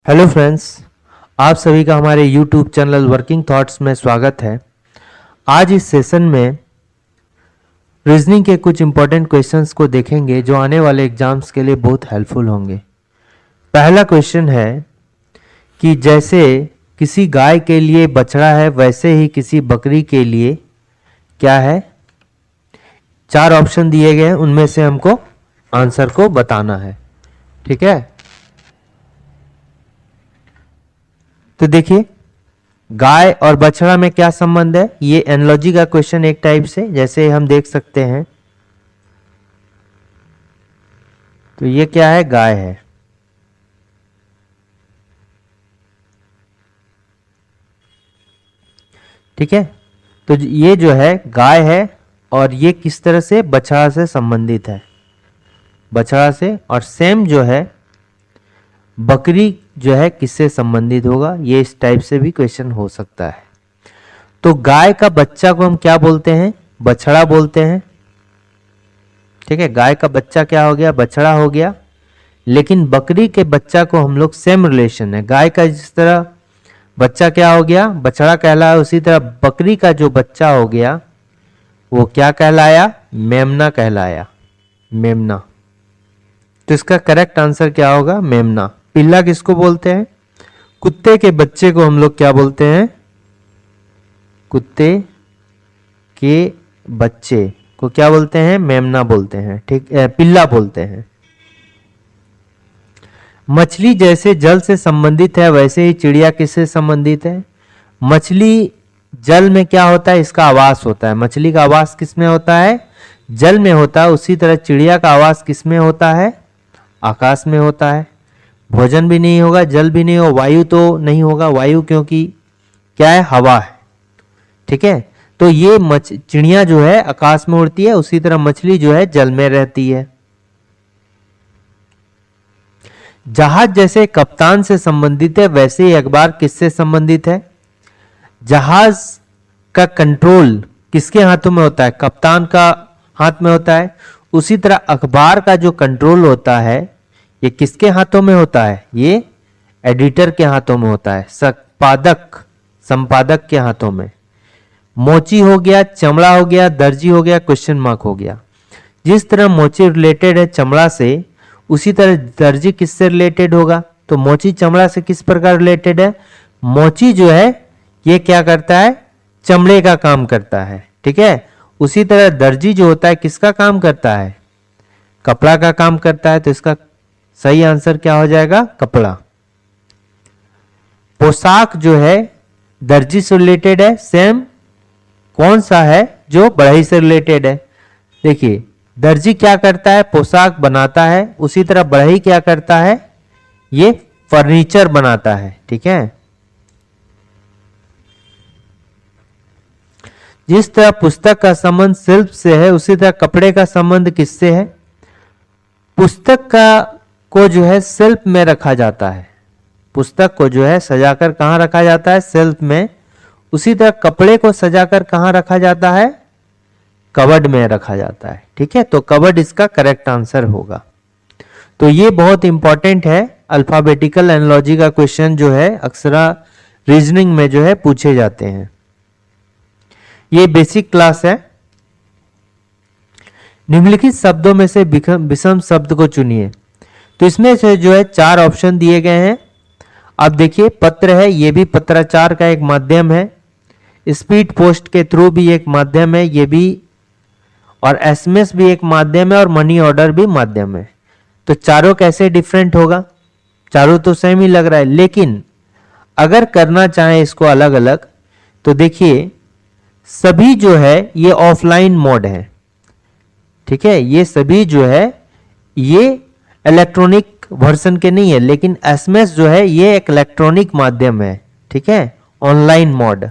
Hello friends, आप सभी का हमारे यूट्यूब चैनल वर्किंग थॉट्स में स्वागत है। आज इस सेशन में रीजनिंग के कुछ इंपॉर्टेंट क्वेश्चंस को देखेंगे जो आने वाले एग्जाम्स के लिए बहुत हेल्पफुल होंगे। पहला क्वेश्चन है कि जैसे किसी गाय के लिए बछड़ा है वैसे ही किसी बकरी के लिए क्या है। 4 ऑप्शन दिए गए हैं, उनमें से हमको आंसर को बताना है। ठीक है, तो देखिए गाय और बछड़ा में क्या संबंध है। ये एनालॉजी का क्वेश्चन एक टाइप से, जैसे हम देख सकते हैं। तो ये क्या है, गाय है। ठीक है, तो ये जो है गाय है और ये किस तरह से बछड़ा से संबंधित है, बछड़ा से। और सेम जो है बकरी जो है किससे संबंधित होगा, ये इस टाइप से भी क्वेश्चन हो सकता है। तो गाय का बच्चा को हम क्या बोलते हैं, बछड़ा बोलते हैं। ठीक है, गाय का बच्चा क्या हो गया, बछड़ा हो गया। लेकिन बकरी के बच्चा को हम लोग सेम रिलेशन है, गाय का जिस तरह बच्चा क्या हो गया, बछड़ा कहलाया, उसी तरह बकरी का जो बच्चा हो गया वो क्या कहलाया, मेमना कहलाया, मेमना। तो इसका करेक्ट आंसर क्या होगा, मेमना। पिल्ला किसको बोलते हैं, कुत्ते के बच्चे को हम लोग क्या बोलते हैं, कुत्ते के बच्चे को क्या बोलते हैं, मेमना बोलते हैं। ठीक, पिल्ला बोलते हैं। मछली जैसे जल से संबंधित है वैसे ही चिड़िया किससे संबंधित है। मछली जल में क्या होता है, इसका आवास होता है। मछली का आवास किस में होता है, जल में होता है। उसी तरह चिड़िया का आवास किस में होता है, आकाश में होता है। भोजन भी नहीं होगा, जल भी नहीं होगा, वायु तो नहीं होगा, वायु क्योंकि क्या है, हवा है। ठीक है, तो ये चिड़िया जो है आकाश में उड़ती है, उसी तरह मछली जो है जल में रहती है। जहाज जैसे कप्तान से संबंधित है वैसे ही अखबार किससे संबंधित है। जहाज का कंट्रोल किसके हाथों में होता है, कप्तान का हाथ में होता है। उसी तरह अखबार का जो कंट्रोल होता है ये किसके हाथों में होता है, ये एडिटर के हाथों में होता है, संपादक के हाथों में। मोची हो गया, चमड़ा हो गया, दर्जी हो गया, क्वेश्चन मार्क हो गया। जिस तरह मोची रिलेटेड है चमड़ा से, उसी तरह दर्जी किससे रिलेटेड होगा। तो मोची चमड़ा से किस प्रकार रिलेटेड है, मोची जो है ये क्या करता है, चमड़े का काम करता है। ठीक है, उसी तरह दर्जी जो होता है किसका काम करता है, कपड़ा का काम करता है। तो इसका सही आंसर क्या हो जाएगा, कपड़ा। पोशाक जो है दर्जी से रिलेटेड है, सेम कौन सा है, जो बढ़ई से रिलेटेड है। देखिए दर्जी क्या करता है, पोशाक बनाता है। उसी तरह बढ़ई क्या करता है, ये फर्नीचर बनाता है। ठीक है, जिस तरह पुस्तक का संबंध शिल्प से है उसी तरह कपड़े का संबंध किससे है। पुस्तक का को जो है शिल्प में रखा जाता है, पुस्तक को जो है सजाकर कहाँ रखा जाता है, शिल्प में। उसी तरह कपड़े को सजाकर कहाँ रखा जाता है, कबर्ड में रखा जाता है। ठीक है, तो कबर्ड इसका करेक्ट आंसर होगा। तो ये बहुत इंपॉर्टेंट है, अल्फाबेटिकल एनालॉजी का क्वेश्चन जो है अक्सर रीजनिंग में जो है पूछे जाते हैं। ये बेसिक क्लास है। निम्नलिखित शब्दों में से विषम शब्द को चुनिए। तो इसमें से जो है 4 ऑप्शन दिए गए हैं। अब देखिए पत्र है, ये भी पत्राचार का एक माध्यम है। स्पीड पोस्ट के थ्रू भी एक माध्यम है ये भी, और एसएमएस भी एक माध्यम है, और मनी ऑर्डर भी माध्यम है। तो चारों कैसे डिफरेंट होगा, चारों तो सेम ही लग रहा है। लेकिन अगर करना चाहें इसको अलग अलग, तो देखिए सभी जो है ये ऑफलाइन मोड है। ठीक है, ये सभी जो है ये इलेक्ट्रॉनिक वर्जन के नहीं है, लेकिन एसएमएस जो है ये एक इलेक्ट्रॉनिक माध्यम है। ठीक है, ऑनलाइन मोड।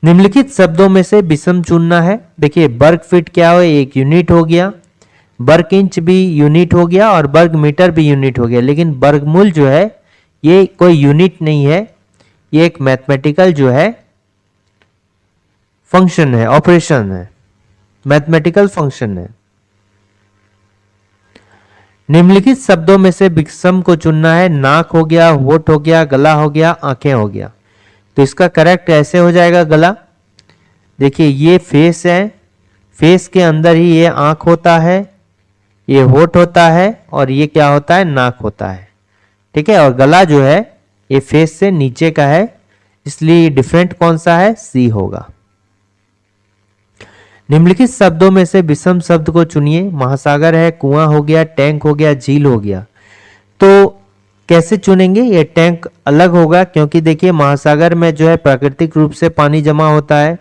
निम्नलिखित शब्दों में से विषम चुनना है। देखिए वर्ग फीट क्या हो, एक यूनिट हो गया, वर्ग इंच भी यूनिट हो गया, और वर्ग मीटर भी यूनिट हो गया। लेकिन वर्गमूल जो है ये कोई यूनिट नहीं है, ये एक मैथमेटिकल जो है फंक्शन है, ऑपरेशन है, मैथमेटिकल फंक्शन है। निम्नलिखित शब्दों में से विषम को चुनना है। नाक हो गया, होठ हो गया, गला हो गया, आंखें हो गया। तो इसका करेक्ट ऐसे हो जाएगा गला। देखिए ये फेस है, फेस के अंदर ही ये आंख होता है, ये होठ होता है और ये क्या होता है, नाक होता है। ठीक है, और गला जो है ये फेस से नीचे का है, इसलिए डिफरेंट कौन सा है, सी होगा। निम्नलिखित शब्दों में से विषम शब्द को चुनिए। महासागर है, कुआं हो गया, टैंक हो गया, झील हो गया। तो कैसे चुनेंगे, ये टैंक अलग होगा क्योंकि देखिए महासागर में जो है प्राकृतिक रूप से पानी जमा होता है,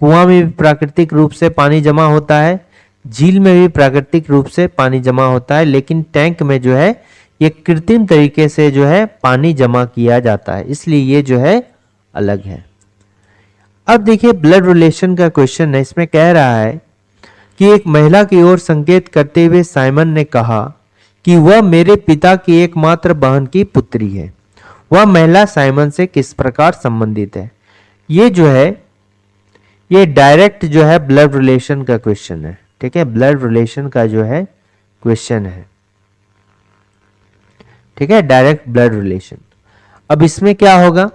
कुआं में भी प्राकृतिक रूप से पानी जमा होता है, झील में भी प्राकृतिक रूप से पानी जमा होता है, लेकिन टैंक में जो है ये कृत्रिम तरीके से जो है पानी जमा किया जाता है, इसलिए ये जो है अलग है। अब देखिए ब्लड रिलेशन का क्वेश्चन है। इसमें कह रहा है कि एक महिला की ओर संकेत करते हुए साइमन ने कहा कि वह मेरे पिता की एकमात्र बहन की पुत्री है। वह महिला साइमन से किस प्रकार संबंधित है। ये जो है ये डायरेक्ट जो है ब्लड रिलेशन का क्वेश्चन है। ठीक है, ब्लड रिलेशन का जो है क्वेश्चन है। ठीक है, डायरेक्ट ब्लड रिलेशन। अब इसमें क्या होगा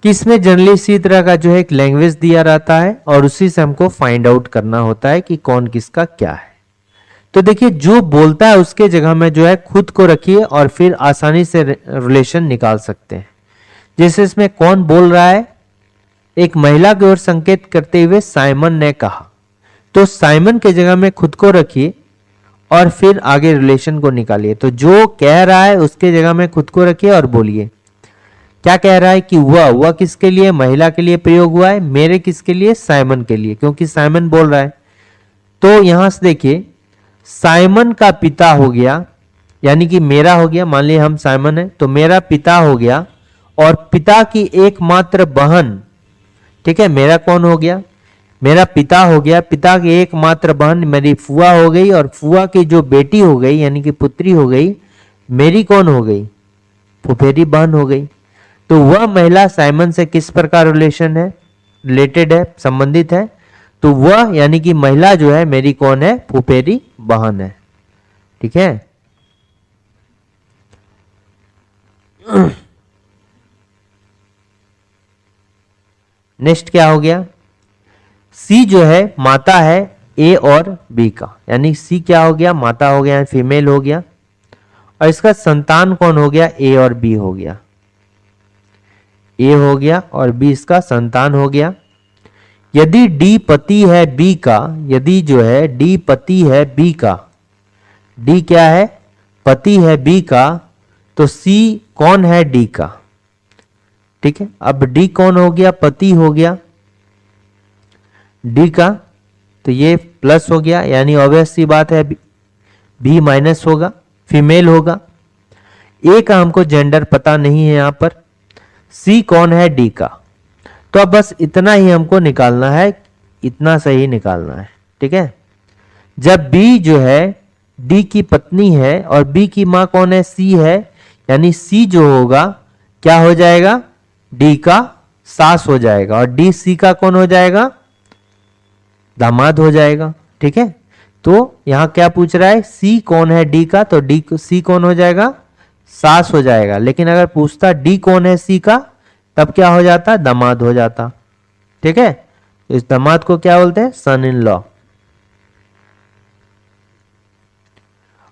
कि इसमें जनरली इसी तरह का जो है एक लैंग्वेज दिया रहता है और उसी से हमको फाइंड आउट करना होता है कि कौन किसका क्या है। तो देखिए जो बोलता है उसके जगह में जो है खुद को रखिए और फिर आसानी से रिलेशन निकाल सकते हैं। जैसे इसमें कौन बोल रहा है, एक महिला की ओर संकेत करते हुए साइमन ने कहा, तो साइमन के जगह में खुद को रखिए और फिर आगे रिलेशन को निकालिए। तो जो कह रहा है उसके जगह में खुद को रखिए और बोलिए क्या कह रहा है कि वह किसके लिए, महिला के लिए प्रयोग हुआ है, मेरे किसके लिए, साइमन के लिए, क्योंकि साइमन बोल रहा है। तो यहां से देखिए साइमन का पिता हो गया, यानी कि मेरा हो गया, मान लिया हम साइमन है तो मेरा पिता हो गया, और पिता की एकमात्र बहन, ठीक है, मेरा कौन हो गया, मेरा पिता हो गया, पिता की एकमात्र बहन मेरी फुआ हो गई, और फुआ की जो बेटी हो गई यानी कि पुत्री हो गई, मेरी कौन हो गई, फुफेरी बहन हो गई। तो वह महिला साइमन से किस प्रकार रिलेशन है, रिलेटेड है, संबंधित है। तो वह यानी कि महिला जो है मेरी कौन है, फुफेरी बहन है। ठीक है, नेक्स्ट क्या हो गया, सी जो है माता है ए और बी का, यानी सी क्या हो गया, माता हो गया, फीमेल हो गया, और इसका संतान कौन हो गया, ए और बी हो गया, ए हो गया और बी इसका संतान हो गया। यदि डी पति है बी का, यदि जो है डी पति है बी का, डी क्या है, पति है बी का, तो सी कौन है, डी का। ठीक है, अब डी कौन हो गया, पति हो गया डी का, तो ये प्लस हो गया, यानी ऑब्वियस सी बात है बी माइनस होगा, फीमेल होगा। ए का हमको जेंडर पता नहीं है यहां पर, सी कौन है, डी का। तो अब बस इतना ही हमको निकालना है, इतना सही निकालना है। ठीक है, जब बी जो है डी की पत्नी है और बी की मां कौन है, सी है, यानी सी जो होगा क्या हो जाएगा, डी का सास हो जाएगा, और डी सी का कौन हो जाएगा, दामाद हो जाएगा। ठीक है, तो यहां क्या पूछ रहा है, सी कौन है डी का, तो डी सी कौन हो जाएगा, सास हो जाएगा। लेकिन अगर पूछता डी कौन है सी का, तब क्या हो जाता, दामाद हो जाता। ठीक है, तो इस दामाद को क्या बोलते हैं, सन इन लॉ,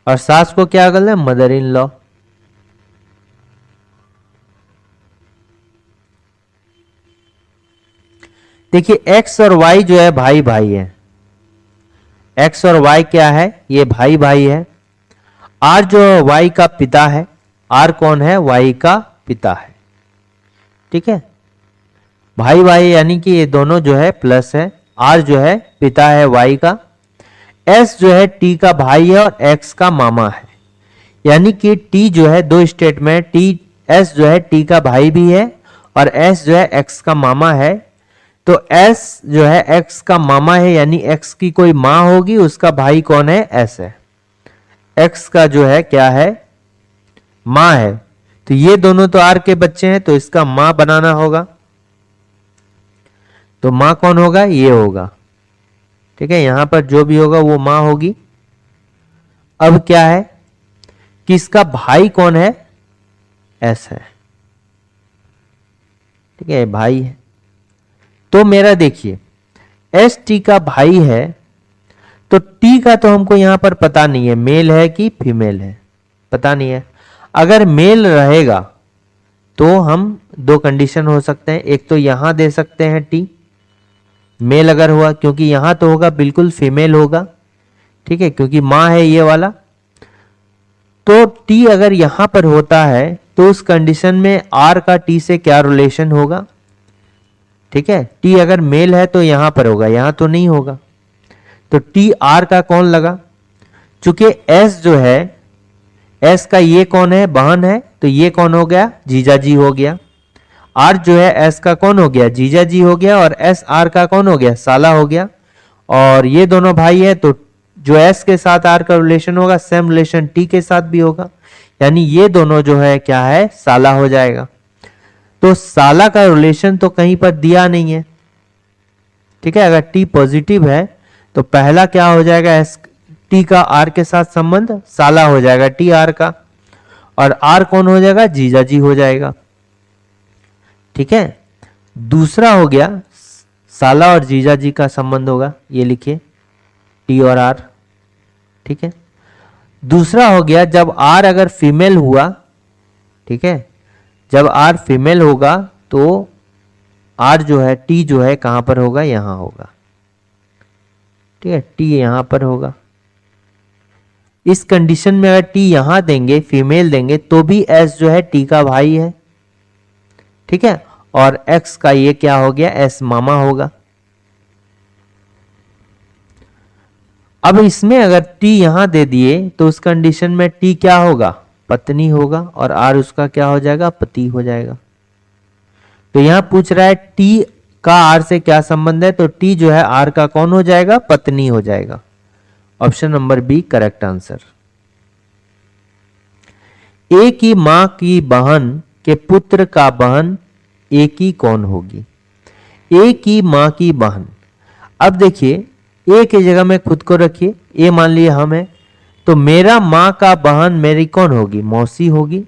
और सास को क्या बोलते हैं, मदर इन लॉ। देखिए एक्स और वाई जो है भाई भाई है, एक्स और वाई क्या है, ये भाई भाई है। आर जो वाई का पिता है, आर कौन है, वाई का पिता है। ठीक है, भाई भाई यानी कि ये दोनों जो है प्लस है, आर जो है पिता है वाई का, एस जो है टी का भाई है और एक्स का मामा है, यानी कि टी जो है दो स्टेट में, टी एस जो है टी का भाई भी है और एस जो है एक्स का मामा है। तो एस जो है एक्स का मामा है, यानी एक्स की कोई मां होगी, उसका भाई कौन है, एस है, एक्स का जो है क्या है, मां है। तो ये दोनों तो आर के बच्चे हैं, तो इसका मां बनाना होगा, तो मां कौन होगा, ये होगा। ठीक है, यहां पर जो भी होगा वो मां होगी। अब क्या है, किसका भाई कौन है? एस है, ठीक है, भाई है। तो मेरा देखिए एस टी का भाई है, तो टी का तो हमको यहां पर पता नहीं है मेल है कि फीमेल है, पता नहीं है। अगर मेल रहेगा तो हम दो कंडीशन हो सकते हैं, एक तो यहां दे सकते हैं टी मेल अगर हुआ, क्योंकि यहां तो होगा बिल्कुल फीमेल होगा, ठीक है, क्योंकि मां है ये वाला। तो टी अगर यहां पर होता है तो उस कंडीशन में आर का टी से क्या रिलेशन होगा, ठीक है। टी अगर मेल है तो यहां पर होगा, यहां तो नहीं होगा, तो टी आर का कौन लगा? चूंकि एस जो है, एस का ये कौन है? बहन है, तो ये कौन हो गया? जीजाजी हो गया। आर जो है एस का कौन हो गया? जीजाजी हो गया, और एस आर का कौन हो गया? साला हो गया। और ये दोनों भाई है, तो जो एस के साथ आर का रिलेशन होगा सेम रिलेशन टी के साथ भी होगा, यानी ये दोनों जो है क्या है? साला हो जाएगा। तो साला का रिलेशन तो कहीं पर दिया नहीं है, ठीक है। अगर टी पॉजिटिव है तो पहला क्या हो जाएगा? एस टी का आर के साथ संबंध साला हो जाएगा टी आर का, और आर कौन हो जाएगा? जीजाजी हो जाएगा, ठीक है। दूसरा हो गया साला और जीजाजी का संबंध होगा, ये लिखिए टी और आर, ठीक है। दूसरा हो गया जब आर अगर फीमेल हुआ, ठीक है, जब आर फीमेल होगा तो आर जो है टी जो है कहां पर होगा? यहां होगा, ठीक है, टी यहां पर होगा। इस कंडीशन में अगर टी यहां देंगे, फीमेल देंगे, तो भी एस जो है टी का भाई है, ठीक है, और एक्स का ये क्या हो गया? एस मामा होगा। अब इसमें अगर टी यहां दे दिए तो उस कंडीशन में टी क्या होगा? पत्नी होगा, और आर उसका क्या हो जाएगा? पति हो जाएगा। तो यहां पूछ रहा है टी का आर से क्या संबंध है, तो टी जो है आर का कौन हो जाएगा? पत्नी हो जाएगा। Option number B correct answer. A की मां की बहन के पुत्र का बहन ए की कौन होगी? ए की मां की बहन, अब देखिए ए की जगह में खुद को रखिए, ए मान लिया हम है, तो मेरा मां का बहन मेरी कौन होगी? मौसी होगी,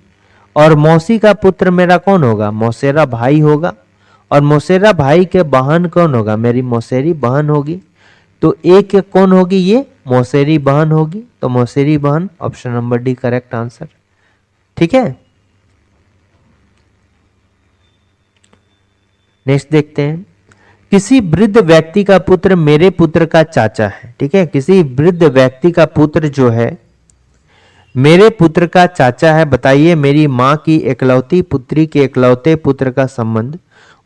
और मौसी का पुत्र मेरा कौन होगा? मौसेरा भाई होगा, और मौसेरा भाई के बहन कौन होगा? मेरी मौसेरी बहन होगी। तो ए के कौन होगी? ये मौसेरी बहन होगी, तो मौसेरी बहन option number D correct answer, ठीक है। नेक्स्ट देखते हैं, किसी वृद्ध व्यक्ति का पुत्र मेरे पुत्र का चाचा है, ठीक है, किसी वृद्ध व्यक्ति का पुत्र जो है मेरे पुत्र का चाचा है, बताइए मेरी मां की एकलौती पुत्री के एकलौते पुत्र का संबंध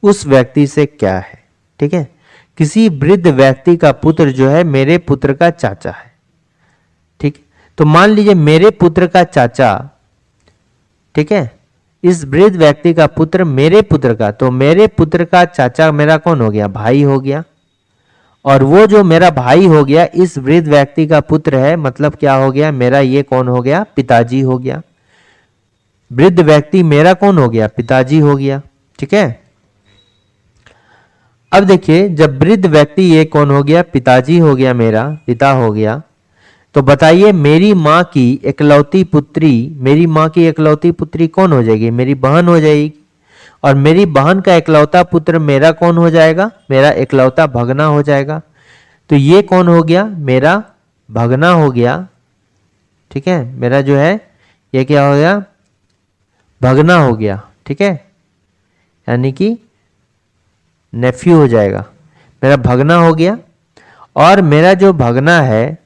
उस व्यक्ति से क्या है, ठीक है। किसी वृद्ध व्यक्ति का पुत्र जो है मेरे पुत्र का चाचा है, ठीक, तो मान लीजिए मेरे पुत्र का चाचा, ठीक है, इस वृद्ध व्यक्ति का पुत्र मेरे पुत्र का, तो मेरे पुत्र का चाचा मेरा कौन हो गया? भाई हो गया, और वो जो मेरा भाई हो गया इस वृद्ध व्यक्ति का पुत्र है, मतलब क्या हो गया? मेरा ये कौन हो गया? पिताजी हो गया। वृद्ध व्यक्ति मेरा कौन हो गया? पिताजी हो गया, ठीक है। अब देखिए जब वृद्ध व्यक्ति ये कौन हो गया? पिताजी हो गया, मेरा पिता हो गया, तो बताइए मेरी मां की एकलौती पुत्री, मेरी मां की एकलौती पुत्री कौन हो जाएगी? मेरी बहन हो जाएगी, और मेरी बहन का एकलौता पुत्र मेरा कौन हो जाएगा? मेरा एकलौता भगना हो जाएगा। तो ये कौन हो गया? मेरा भगना हो गया, ठीक है, मेरा जो है ये क्या हो गया? भगना हो गया, ठीक है, यानी कि नेफ्यू हो जाएगा, मेरा भगना हो गया। और मेरा जो भगना है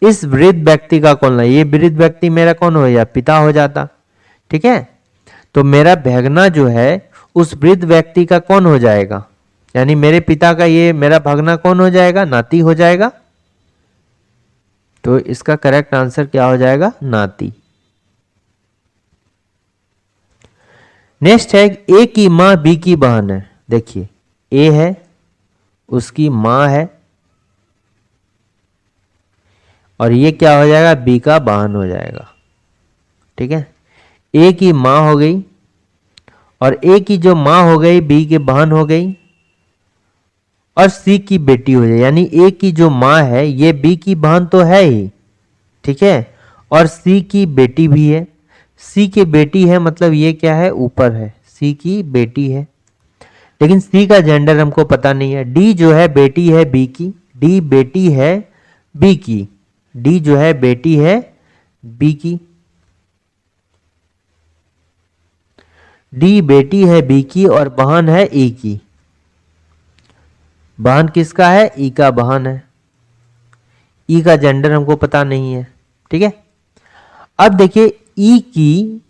इस वृद्ध व्यक्ति का कौन है? ये वृद्ध व्यक्ति मेरा कौन हो गया? पिता हो जाता, ठीक है। तो मेरा भगना जो है उस वृद्ध व्यक्ति का कौन हो जाएगा? यानी मेरे पिता का ये मेरा भगना कौन हो जाएगा? नाती हो जाएगा। तो इसका करेक्ट आंसर क्या हो जाएगा? नाती। नेक्स्ट है ए की मां बी की बहन है, देखिए ए है, उसकी मां है, और ये क्या हो जाएगा? बी का बहन हो जाएगा, ठीक है। ए की मां हो गई, और ए की जो मां हो गई बी की बहन हो गई, और सी की बेटी हो जाए, यानी ए की जो मां है ये बी की बहन तो है ही, ठीक है, और सी की बेटी भी है। सी की बेटी है मतलब ये क्या है, ऊपर है, सी की बेटी है, लेकिन सी का जेंडर हमको पता नहीं है। डी जो है बेटी है बी की, डी बेटी है बी की, डी जो है बेटी है बी की, डी बेटी है बी की और बहन है ई की। बहन किसका है, ई का बहन है। ई का जेंडर हमको पता नहीं है, ठीक है। अब देखिए ई की,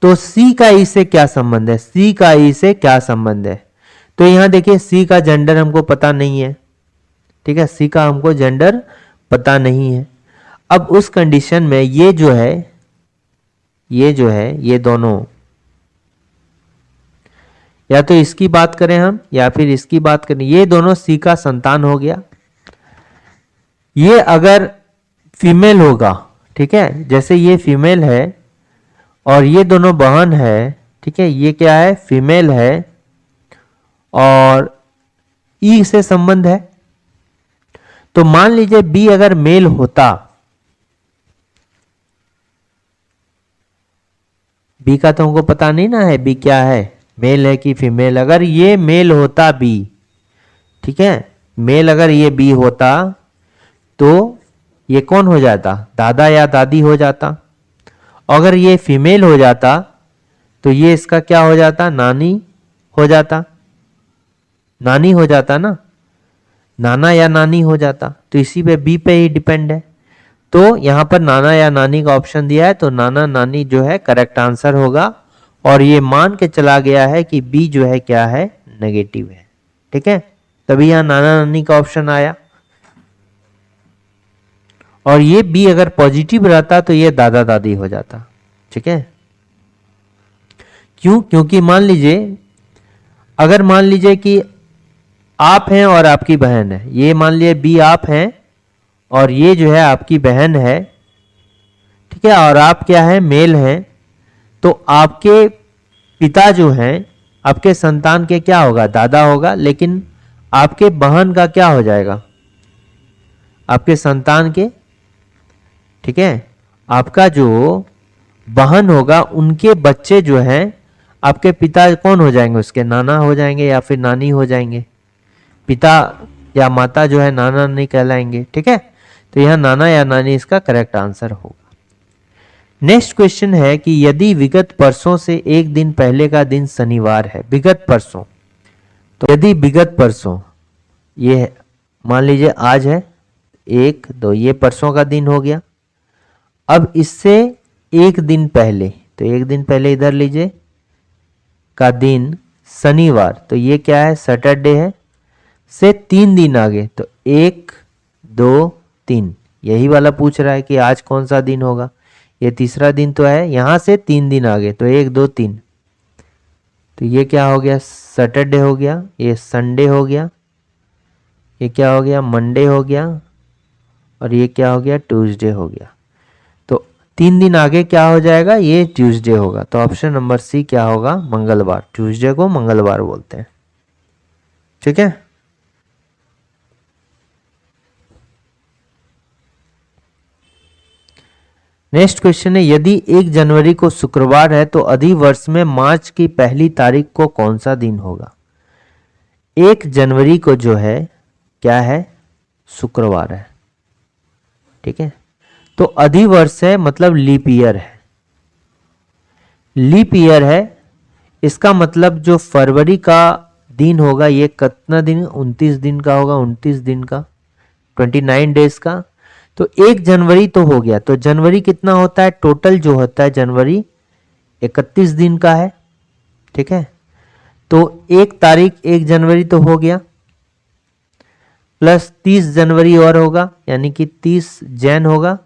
तो सी का ई से क्या संबंध है, सी का ई से क्या संबंध है, तो यहां देखिए सी का जेंडर हमको पता नहीं है, ठीक है, सी का हमको जेंडर पता नहीं है। अब उस कंडीशन में ये जो है, ये दोनों, या तो इसकी बात करें हम या फिर इसकी बात करें, ये दोनों सी का संतान हो गया। ये अगर फीमेल होगा, ठीक है, जैसे ये फीमेल है और ये दोनों बहन है, ठीक है, ये क्या है, फीमेल है और ई से संबंध है। तो मान लीजिए बी अगर मेल होता, बी का तो हमको पता नहीं ना है बी क्या है, मेल है कि फीमेल। अगर ये मेल होता बी, ठीक है, मेल अगर ये बी होता तो ये कौन हो जाता, दादा या दादी हो जाता। अगर ये फीमेल हो जाता तो ये इसका क्या हो जाता, नानी हो जाता, नानी हो जाता ना, नाना या नानी हो जाता। तो इसी पे बी पे ही डिपेंड है। तो यहां पर नाना या नानी का ऑप्शन दिया है, तो नाना नानी जो है करेक्ट आंसर होगा। और ये मान के चला गया है कि बी जो है क्या है, नेगेटिव है, ठीक है, तभी यहां नाना नानी का ऑप्शन आया। और ये बी अगर पॉजिटिव रहता तो ये दादा दादी हो जाता, ठीक है। क्यों, क्योंकि मान लीजिए, अगर मान लीजिए कि आप हैं और आपकी बहन है, ये मान लीजिए बी आप हैं और ये जो है आपकी बहन है, ठीक है, और आप क्या है, मेल हैं, तो आपके पिता जो हैं आपके संतान के क्या होगा, दादा होगा, लेकिन आपके बहन का क्या हो जाएगा, आपके संतान के, ठीक है, आपका जो बहन होगा उनके बच्चे जो हैं आपके पिता कौन हो जाएंगे, उसके नाना हो जाएंगे या फिर नानी हो जाएंगे। पिता या माता जो है नाना नानी कहलाएंगे, ठीक है। तो यहां नाना या नानी इसका करेक्ट आंसर होगा। नेक्स्ट क्वेश्चन है कि यदि विगत परसों से एक दिन पहले का दिन शनिवार है, विगत परसों, तो यदि विगत परसों, ये मान लीजिए आज है 1, 2, ये परसों का दिन हो गया। अब इससे एक दिन पहले, तो एक दिन पहले इधर लीजिए का दिन शनिवार, तो ये क्या है, सैटरडे है, से 3 दिन आगे, तो 1, 2, 3, यही वाला पूछ रहा है कि आज कौन सा दिन होगा। ये तीसरा दिन तो है, यहां से 3 दिन आगे, तो 1, 2, 3, तो ये क्या हो गया, सैटरडे हो गया, ये संडे हो गया, ये क्या हो गया, मंडे हो गया, और ये क्या हो गया, ट्यूसडे हो गया। तो 3 दिन आगे क्या हो जाएगा, ये ट्यूसडे होगा। तो ऑप्शन नंबर सी क्या होगा, मंगलवार, ट्यूसडे को मंगलवार बोलते हैं, ठीक है। नेक्स्ट क्वेश्चन है, यदि 1 जनवरी को शुक्रवार है तो अधिवर्ष में मार्च की पहली तारीख को कौन सा दिन होगा। 1 जनवरी को जो है क्या है, शुक्रवार है, ठीक है। तो अधिवर्ष है मतलब लीप ईयर है, लीप ईयर है, इसका मतलब जो फरवरी का दिन होगा ये कितना दिन, 29 दिन का होगा, 29 दिन का, 29 डेज का। तो 1 जनवरी तो हो गया, तो जनवरी कितना होता है, टोटल जो होता है जनवरी 31 दिन का है, ठीक है। तो 1 तारीख 1 जनवरी तो हो गया, प्लस 30 जनवरी और होगा, यानी कि 30 जैन होगा,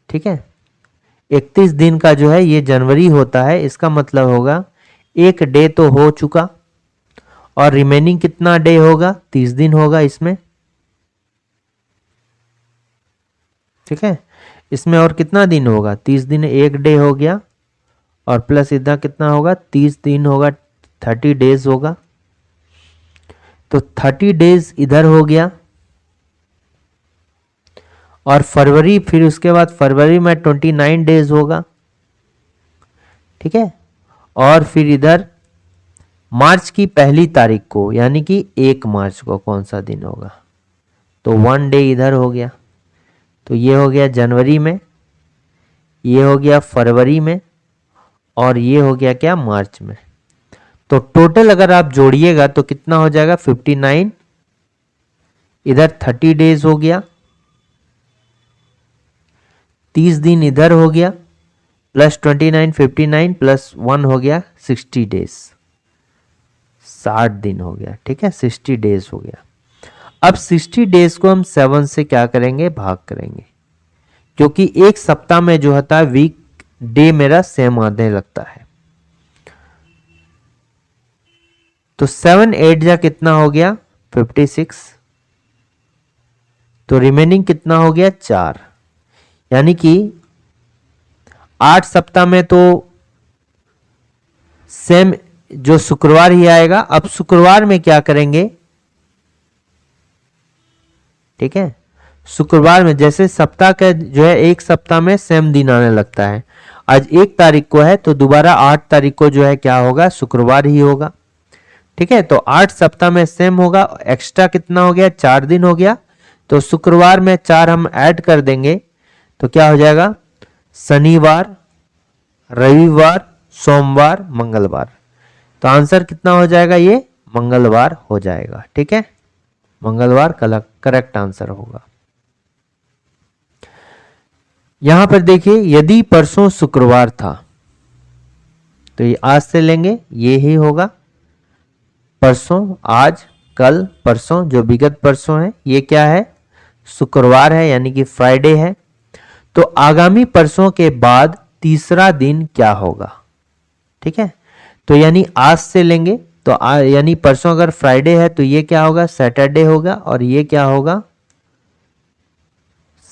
ठीक है। 31 दिन का जो है ये जनवरी होता है, इसका मतलब होगा 1 डे तो हो चुका, और रिमेनिंग कितना डे होगा, 30 दिन होगा इसमें, ठीक है। इसमें और कितना दिन होगा, 30 दिन, 1 डे हो गया, और प्लस इतना कितना होगा, 30 दिन होगा, 30 डेज होगा। तो 30 डेज इधर हो गया, और फरवरी, फिर उसके बाद फरवरी में 29 डेज होगा, ठीक है। और फिर इधर मार्च की पहली तारीख को यानी कि 1 मार्च को कौन सा दिन होगा, तो 1 डे इधर हो गया। तो ये हो गया जनवरी में, ये हो गया फरवरी में, और ये हो गया क्या, मार्च में। तो टोटल अगर आप जोड़िएगा तो कितना हो जाएगा, 59, इधर 30 डेज हो गया, 30 दिन इधर हो गया, प्लस 29, 59 प्लस 1 हो गया 60 डेज, 60 दिन हो गया, ठीक है, 60 डेज हो गया। अब 60 डेज को हम 7 से क्या करेंगे, भाग करेंगे, क्योंकि एक सप्ताह में जो होता है वीक डे मेरा सेम आने लगता है। तो 7 8 जा कितना हो गया, 56, तो रिमेनिंग कितना हो गया, 4, यानी कि 8 सप्ताह में तो सेम जो शुक्रवार ही आएगा। अब शुक्रवार में क्या करेंगे, ठीक है, शुक्रवार में जैसे सप्ताह का जो है एक सप्ताह में सेम दिन आने लगता है, आज 1 तारीख को है तो दोबारा 8 तारीख को जो है क्या होगा, शुक्रवार ही होगा, ठीक है। तो 8 सप्ताह में सेम होगा, एक्स्ट्रा कितना हो गया, 4 दिन हो गया, तो शुक्रवार में 4 हम ऐड कर देंगे तो क्या हो जाएगा, शनिवार, रविवार, सोमवार, मंगलवार। तो आंसर कितना हो जाएगा, ये मंगलवार हो जाएगा, ठीक है, मंगलवार करेक्ट आंसर होगा। यहां पर देखिए, यदि परसों शुक्रवार था तो ये आज से लेंगे, ये ही होगा परसों, आज, कल, परसों, जो विगत परसों है ये क्या है, शुक्रवार है यानी कि फ्राइडे है। तो आगामी परसों के बाद तीसरा दिन क्या होगा, ठीक है, तो यानी आज से लेंगे तो यानी परसों अगर फ्राइडे है तो ये क्या होगा, सैटरडे होगा, और ये क्या होगा,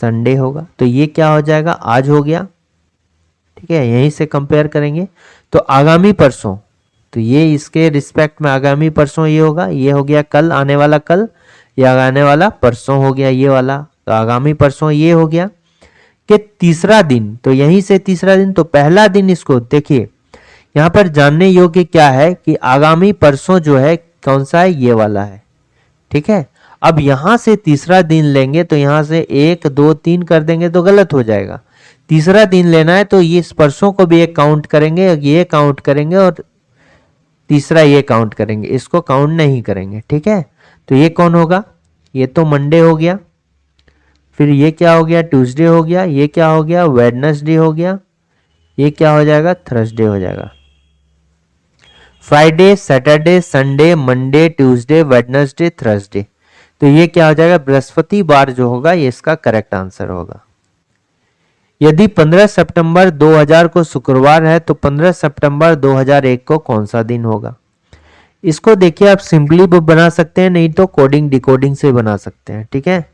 संडे होगा। तो ये क्या हो जाएगा, आज हो गया, ठीक है, यहीं से कंपेयर करेंगे। तो आगामी परसों, तो ये इसके रिस्पेक्ट में आगामी परसों ये होगा, ये हो गया कल, आने वाला कल, या आने वाला परसों हो गया ये वाला, तो आगामी परसों ये हो गया कि तीसरा दिन, तो यहीं से तीसरा दिन, तो पहला दिन इसको देखिए, यहां पर जानने योग्य क्या है कि आगामी परसों जो है कौन सा है, ये वाला है, ठीक है। अब यहां से तीसरा दिन लेंगे तो यहां से 1 2 3 कर देंगे तो गलत हो जाएगा। तीसरा दिन लेना है तो ये इस परसों को भी एक काउंट करेंगे, ये काउंट करेंगे, और तीसरा ये काउंट करेंगे, इसको काउंट नहीं करेंगे, ठीक है। तो ये कौन होगा, ये तो मंडे हो गया, फिर ये क्या हो गया, ट्यूसडे हो गया, ये क्या हो गया, वेडनेसडे हो गया, ये क्या हो जाएगा, थर्सडे हो जाएगा। Friday, Saturday, Sunday, Monday, Tuesday, Wednesday, Thursday, तो ये क्या हो जाएगा, बृहस्पतिवार जो होगा ये इसका करेक्ट आंसर होगा। यदि 15 सितंबर 2000 को शुक्रवार है तो 15 सितंबर 2001 को कौन सा दिन होगा। इसको देखिए, आप सिंपली बना सकते हैं, नहीं तो कोडिंग डिकोडिंग से बना सकते हैं, ठीक है।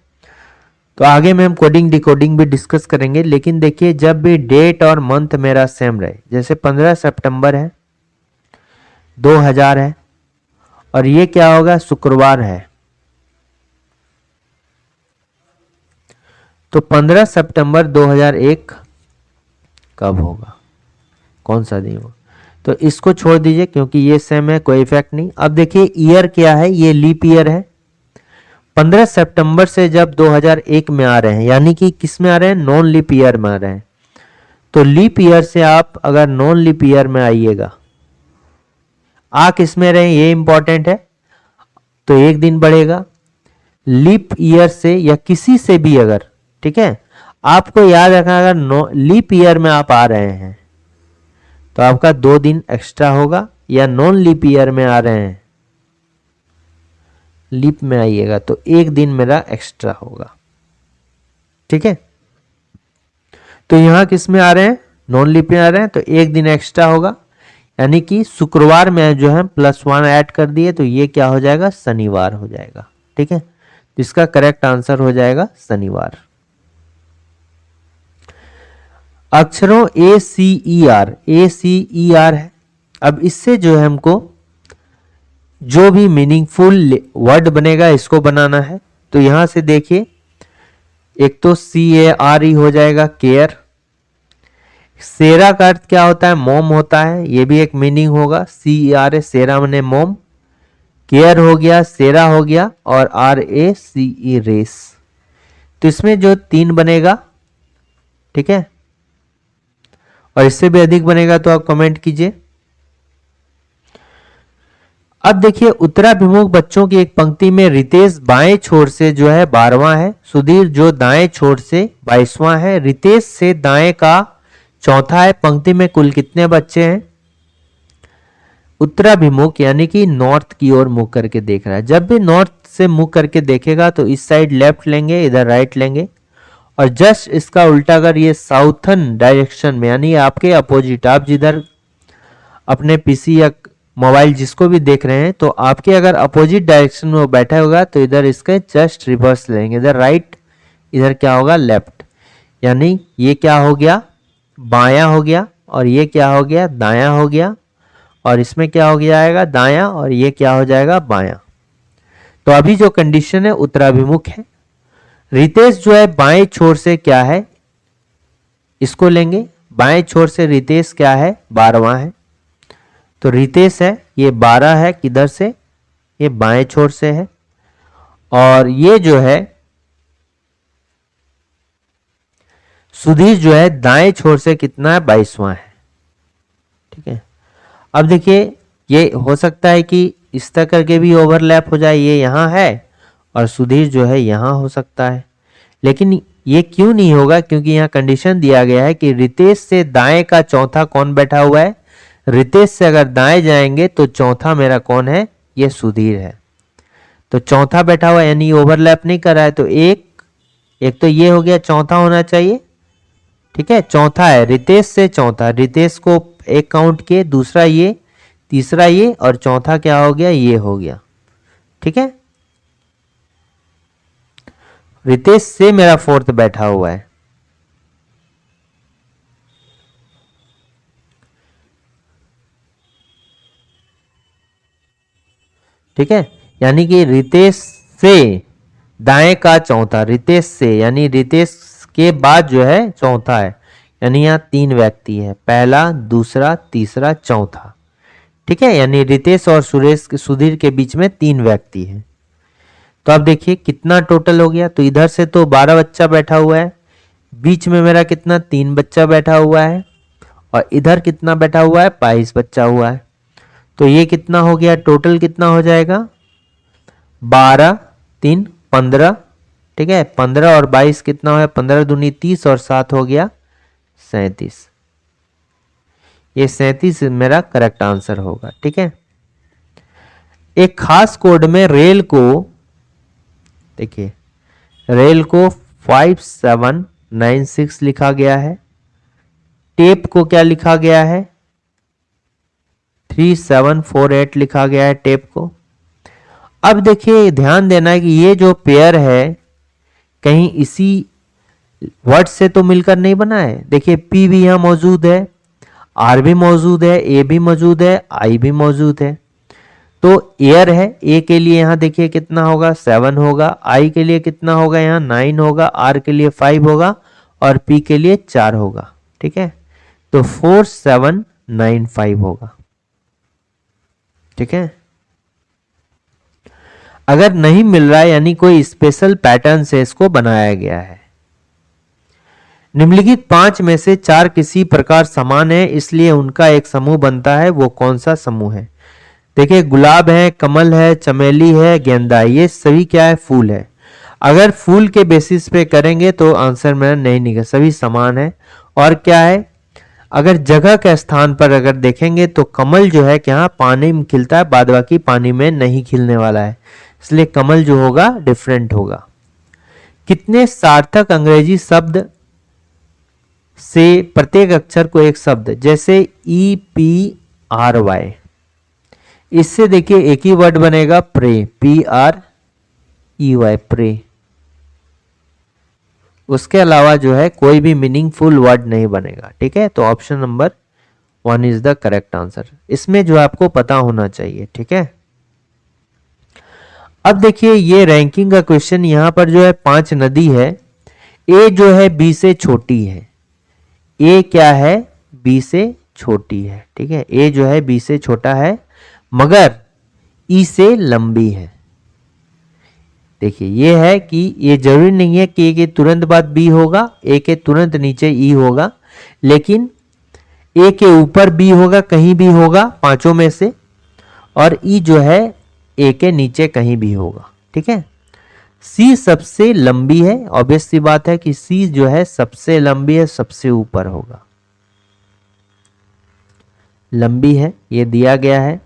तो आगे में हम कोडिंग डिकोडिंग भी डिस्कस करेंगे, लेकिन देखिए जब भी डेट और मंथ मेरा सेम रहे, जैसे 15 सितंबर है, 2000 है, और ये क्या होगा, शुक्रवार है, तो 15 सितंबर 2001 कब होगा, कौन सा दिन होगा। तो इसको छोड़ दीजिए क्योंकि ये सेम है, कोई इफेक्ट नहीं। अब देखिए ईयर क्या है, ये लीप ईयर है। 15 सितंबर से जब 2001 में आ रहे हैं, यानी कि किस में आ रहे हैं, नॉन लीप ईयर में आ रहे हैं, तो लीप ईयर से आप अगर नॉन लीप ईयर में आइएगा, आ किस में रहे ये इंपॉर्टेंट है, तो एक दिन बढ़ेगा। लीप ईयर से या किसी से भी अगर, ठीक है, आपको याद रखना अगर लीप ईयर में आप आ रहे हैं तो आपका 2 दिन एक्स्ट्रा होगा, या नॉन लीप ईयर में आ रहे हैं, लीप में आइएगा तो 1 दिन मेरा एक्स्ट्रा होगा, ठीक है। तो यहां किस में आ रहे हैं, नॉन लीप में आ रहे हैं, तो 1 दिन एक्स्ट्रा होगा, यानी कि शुक्रवार में जो है +1 ऐड कर दिए तो ये क्या हो जाएगा, शनिवार हो जाएगा, ठीक है। इसका करेक्ट आंसर हो जाएगा शनिवार। अक्षरों ACER है। अब इससे जो है हमको जो भी मीनिंगफुल वर्ड बनेगा इसको बनाना है। तो यहां से देखिए एक तो CARE हो जाएगा, केयर। सेरा का अर्थ क्या होता है? मोम होता है, ये भी एक मीनिंग होगा। CERA, सेरा माने मोम। केयर हो गया, सेरा हो गया, और RACE, रेस। तो इसमें जो 3 बनेगा, ठीक है, और इससे भी अधिक बनेगा तो आप कमेंट कीजिए। अब देखिए, उत्तराभिमुख बच्चों की एक पंक्ति में रितेश बाएं छोर से जो है 12वां है, सुधीर जो दाएं छोर से 22वां है, रितेश से दाएं का चौथा है। पंक्ति में कुल कितने बच्चे हैं? उत्तराभिमुख यानी कि नॉर्थ की ओर मुख करके देख रहा है। जब भी नॉर्थ से मुख करके देखेगा तो इस साइड लेफ्ट लेंगे, इधर राइट लेंगे, और जस्ट इसका उल्टा अगर ये साउथर्न डायरेक्शन में यानी आपके अपोजिट, आप जिधर अपने पीसी या मोबाइल जिसको भी देख रहे हैं, तो आपके अगर अपोजिट डायरेक्शन में वो बैठा होगा तो इधर इसके जस्ट रिवर्स लेंगे, इधर राइट, इधर क्या होगा? लेफ्ट। यानी ये क्या हो गया? बायां हो गया, और ये क्या हो गया? दायां हो गया, और इसमें क्या हो जाएगा? दायां, और ये क्या हो जाएगा? बायां। तो अभी जो कंडीशन है उत्तराभिमुख है। रितेश जो है बाएं छोर से क्या है? इसको लेंगे, बाएं छोर से रितेश क्या है? 12वां है। तो रितेश है, ये 12 है, किधर से? ये बाएं छोर से है। और ये जो है सुधीर जो है दाएं छोर से कितना है? 22वां है, ठीक है। अब देखिए, ये हो सकता है कि इस तरह करके भी ओवरलैप हो जाए, ये यहां है और सुधीर जो है यहां हो सकता है, लेकिन ये क्यों नहीं होगा? क्योंकि यहां कंडीशन दिया गया है कि रितेश से दाएं का चौथा कौन बैठा हुआ है? रितेश से अगर दाएं जाएंगे तो चौथा मेरा कौन है? ये सुधीर है। तो चौथा बैठा हुआ यानी ओवरलैप नहीं कर रहा है, तो एक तो ये हो गया, चौथा होना चाहिए, ठीक है। चौथा है रितेश से चौथा, रितेश को एक काउंट किए, दूसरा ये, तीसरा ये, और चौथा क्या हो गया? ये हो गया, ठीक है। रितेश से मेरा फोर्थ बैठा हुआ है, ठीक है। यानी कि रितेश से दाएं का चौथा, रितेश से यानी रितेश के बाद जो है चौथा है, यानी यहां 3 व्यक्ति है, पहला, दूसरा, तीसरा, चौथा, ठीक है। यानी रितेश और सुधीर के बीच में 3 व्यक्ति हैं। तो आप देखिए कितना टोटल हो गया। तो इधर से तो 12 बच्चा बैठा हुआ है, बीच में मेरा कितना? 3 बच्चा बैठा हुआ है, और इधर कितना बैठा हुआ है? 22 बच्चा हुआ है। तो ये कितना हो गया? टोटल कितना हो जाएगा? 12, 3, 15, ठीक है। 15 और 22 कितना हो गया? 15 दूनी 30, और 7 हो गया 37। ये 37 मेरा करेक्ट आंसर होगा, ठीक है। एक खास कोड में रेल को, देखिए, रेल को 5796 लिखा गया है, टेप को क्या लिखा गया है? 3748 लिखा गया है टेप को। अब देखिए, ध्यान देना है कि ये जो पेयर है कहीं इसी वर्ड से तो मिलकर नहीं बना है। देखिए, P भी यहां मौजूद है, R भी मौजूद है, A भी मौजूद है, I भी मौजूद है। तो एयर है, A के लिए यहां देखिए कितना होगा? 7 होगा, I के लिए कितना होगा? यहां 9 होगा, R के लिए 5 होगा, और P के लिए 4 होगा, ठीक है। तो 4795 होगा, ठीक है। अगर नहीं मिल रहा है यानी कोई स्पेशल पैटर्न से इसको बनाया गया है। निम्नलिखित 5 में से 4 किसी प्रकार समान है, इसलिए उनका एक समूह बनता है। वो कौन सा समूह है? देखिए, गुलाब है, कमल है, चमेली है, गेंदा, ये सभी क्या है? फूल है। अगर फूल के बेसिस पे करेंगे तो आंसर मेरा नहीं निकलेगा, सभी समान है। और क्या है? अगर जगह के स्थान पर अगर देखेंगे तो कमल जो है क्या पानी में खिलता है, बाद बाकी पानी में नहीं खिलने वाला है, इसलिए कमल जो होगा डिफरेंट होगा। कितने सार्थक अंग्रेजी शब्द से प्रत्येक अक्षर को एक शब्द, जैसे EPRY, इससे देखिए एक ही वर्ड बनेगा प्रे, PREY, प्रे। उसके अलावा जो है कोई भी मीनिंगफुल वर्ड नहीं बनेगा, ठीक है। तो option number 1 is the correct answer. इसमें जो आपको पता होना चाहिए, ठीक है। अब देखिए, ये रैंकिंग का क्वेश्चन, यहां पर जो है 5 नदी है, ए जो है बी से छोटी है, ए क्या है, बी से छोटी है, ठीक है, ए जो है बी से छोटा है मगर ई से लंबी है। देखिए ये है कि ये जरूरी नहीं है कि ए के तुरंत बाद बी होगा, ए के तुरंत नीचे ई होगा, लेकिन ए के ऊपर बी होगा, कहीं भी होगा पांचों में से, और ई जो है ए के नीचे कहीं भी होगा, ठीक है। सी सबसे लंबी है, ऑब्वियस सी बात है कि सी जो है सबसे लंबी है, सबसे ऊपर होगा, लंबी है, ये दिया गया है।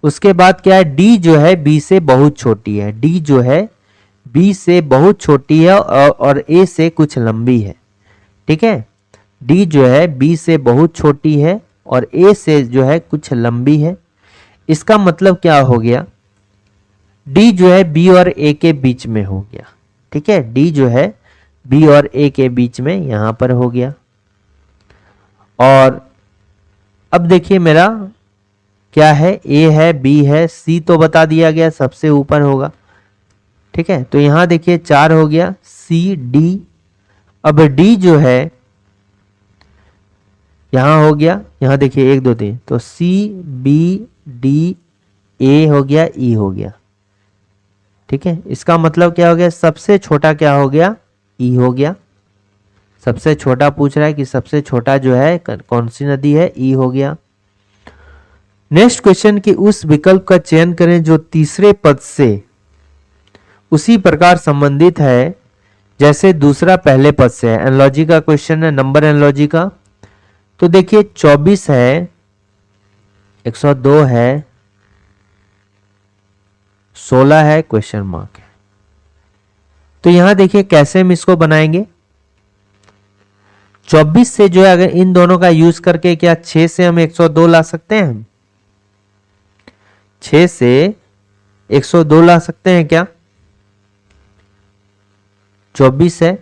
उसके बाद क्या है, डी जो है बी से बहुत छोटी है, डी जो है बी से बहुत छोटी है और ए से कुछ लंबी है, ठीक है। डी जो है बी से बहुत छोटी है और ए से जो है कुछ लंबी है। इसका मतलब क्या हो गया, डी जो है बी और ए के बीच में हो गया, ठीक है, डी जो है बी और ए के बीच में यहां पर हो गया। और अब देखिए मेरा क्या है, ए है, बी है, सी तो बता दिया गया सबसे ऊपर होगा, ठीक है। तो यहां देखिए 4 हो गया, सी डी। अब डी जो है यहां हो गया, यहां देखिए 1 2 3, तो सी बी डी ए हो गया, ई हो गया, ठीक है। इसका मतलब क्या हो गया, सबसे छोटा क्या हो गया, ई हो गया। सबसे छोटा पूछ रहा है कि सबसे छोटा जो है कौन सी नदी है, ई हो गया। नेक्स्ट क्वेश्चन कि उस विकल्प का चयन करें जो तीसरे पद से उसी प्रकार संबंधित है जैसे दूसरा पहले पद से है। एनालॉजी का क्वेश्चन है, नंबर एनालॉजी का। तो देखिए 24 है, 102 है, 16 है, क्वेश्चन मार्क है। तो यहां देखिए कैसे हम इसको बनाएंगे। 24 से जो है अगर इन दोनों का यूज करके क्या 6 से हम 102 ला सकते हैं, 6 से 102 ला सकते हैं क्या। 24 है,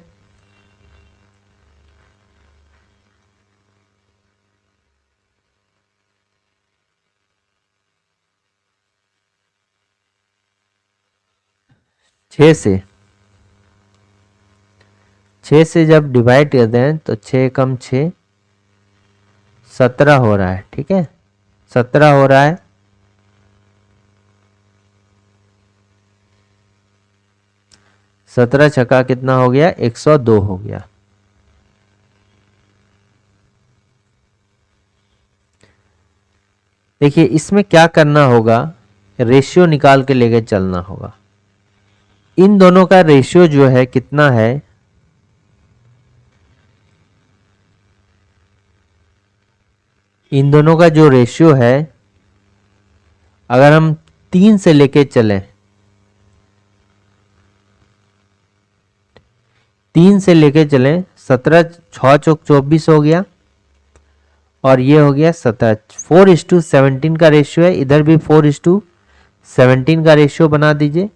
छह से जब डिवाइड करते हैं तो 6 कम 6 17 हो रहा है, ठीक है, 17 हो रहा है। 17 छक्का कितना हो गया, 102 हो गया। देखिए इसमें क्या करना होगा, रेशियो निकाल के लेके चलना होगा। इन दोनों का रेशियो जो है कितना है, इन दोनों का जो रेशियो है अगर हम 3 से लेके चलें, 3 से लेके चलें, 17 6 चौक 24 हो गया और ये हो गया 17। 4:17 का रेशियो है, इधर भी 4:17 का रेशियो बना दीजिए।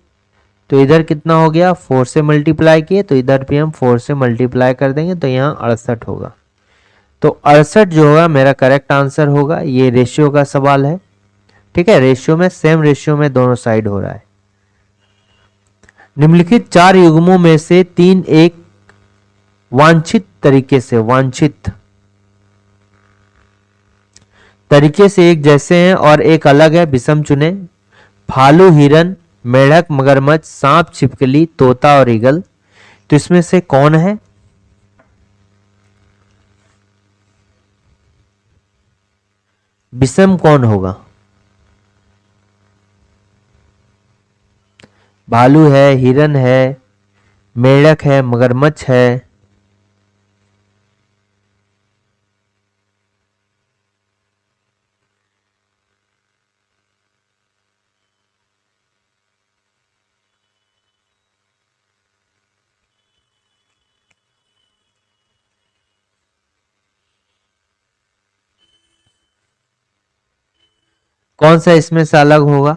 तो इधर कितना हो गया, 4 से मल्टीप्लाई किए तो इधर भी हम 4 से मल्टीप्लाई कर देंगे तो यहाँ 68 होगा। तो 68 जो होगा मेरा करेक्ट आंसर होगा। ये रेशियो का सवाल है, ठीक है, रेशियो में सेम रेशियो में दोनों साइड हो रहा है। निम्नलिखित 4 युग्मों में से 3 एक वांछित तरीके से एक जैसे हैं और एक अलग है, विषम चुने। भालू, हिरन, मेढक, मगरमच्छ, सांप, छिपकली, तोता और ईगल। तो इसमें से कौन है, विषम कौन होगा। भालू है, हिरन है, मेढक है, मगरमच्छ है, कौन सा इसमें से अलग होगा।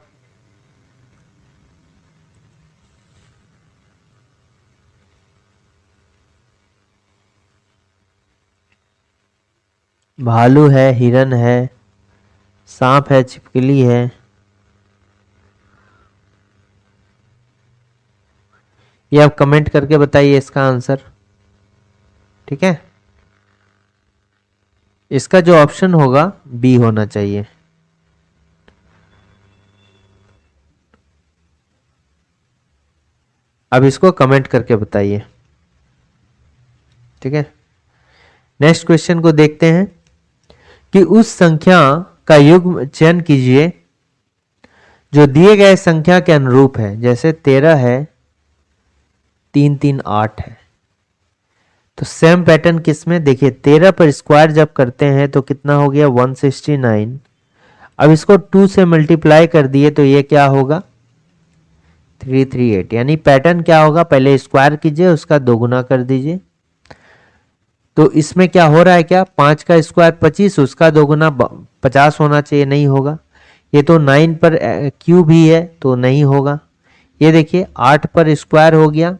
भालू है, हिरन है, सांप है, छिपकली है। ये आप कमेंट करके बताइए इसका आंसर। ठीक है, इसका जो ऑप्शन होगा बी होना चाहिए। अब इसको कमेंट करके बताइए। ठीक है, नेक्स्ट क्वेश्चन को देखते हैं कि उस संख्या का युग्म चयन कीजिए जो दिए गए संख्या के अनुरूप है। जैसे 13 है, 3 3 8 है, तो सेम पैटर्न किसमें, देखिए 13 पर स्क्वायर जब करते हैं तो कितना हो गया 169। अब इसको 2 से मल्टीप्लाई कर दिए तो ये क्या होगा 338। यानी पैटर्न क्या होगा, पहले स्क्वायर कीजिए उसका दोगुना कर दीजिए। तो इसमें क्या हो रहा है, क्या 5 का स्क्वायर 25, उसका दोगुना 50 होना चाहिए, नहीं होगा। ये तो 9 पर क्यूब ही है तो नहीं होगा। ये देखिए 8 पर स्क्वायर हो गया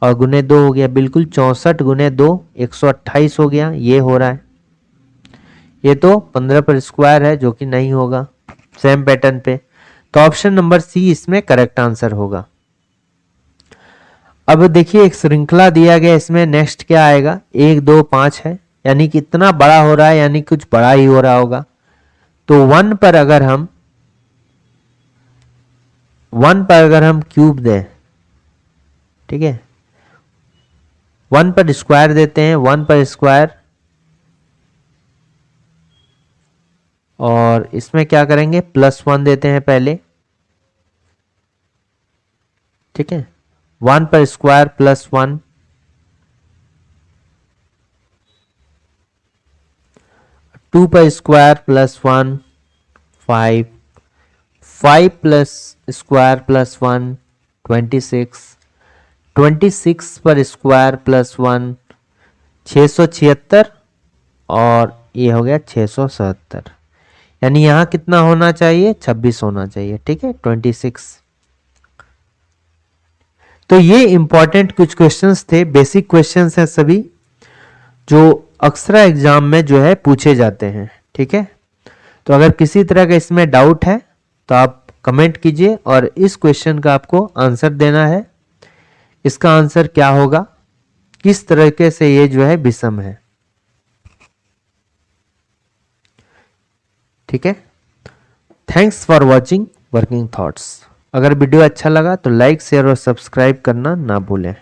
और गुने 2 हो गया, बिल्कुल 64 गुने 2 128 हो गया, ये हो रहा है। ये तो 15 पर स्क्वायर है जो कि नहीं होगा सेम पैटर्न पे। तो ऑप्शन नंबर सी इसमें करेक्ट आंसर होगा। अब देखिए एक श्रृंखला दिया गया, इसमें नेक्स्ट क्या आएगा 1 2 5 है, यानी कि इतना बड़ा हो रहा है, यानी कुछ बड़ा ही हो रहा होगा। तो 1 पर अगर हम क्यूब दें, ठीक है, 1 पर स्क्वायर देते हैं, 1 पर स्क्वायर, और इसमें क्या करेंगे +1 देते हैं पहले। ठीक है, 1 पर स्क्वायर +1, 2 पर स्क्वायर +1 5, 5 प्लस स्क्वायर +1 26, 26 पर स्क्वायर +1 676, और ये हो गया 677। यानी यहां कितना होना चाहिए 26 होना चाहिए। ठीक है, 26। तो ये इंपॉर्टेंट कुछ क्वेश्चंस थे, बेसिक क्वेश्चंस हैं सभी, जो अक्सर एग्जाम में जो है पूछे जाते हैं। ठीक है, तो अगर किसी तरह का इसमें डाउट है तो आप कमेंट कीजिए, और इस क्वेश्चन का आपको आंसर देना है। इसका आंसर क्या होगा, किस तरीके से ये जो है विषम है। ठीक है, thanks for watching working thoughts. अगर वीडियो अच्छा लगा तो लाइक शेयर और सब्सक्राइब करना ना भूलें।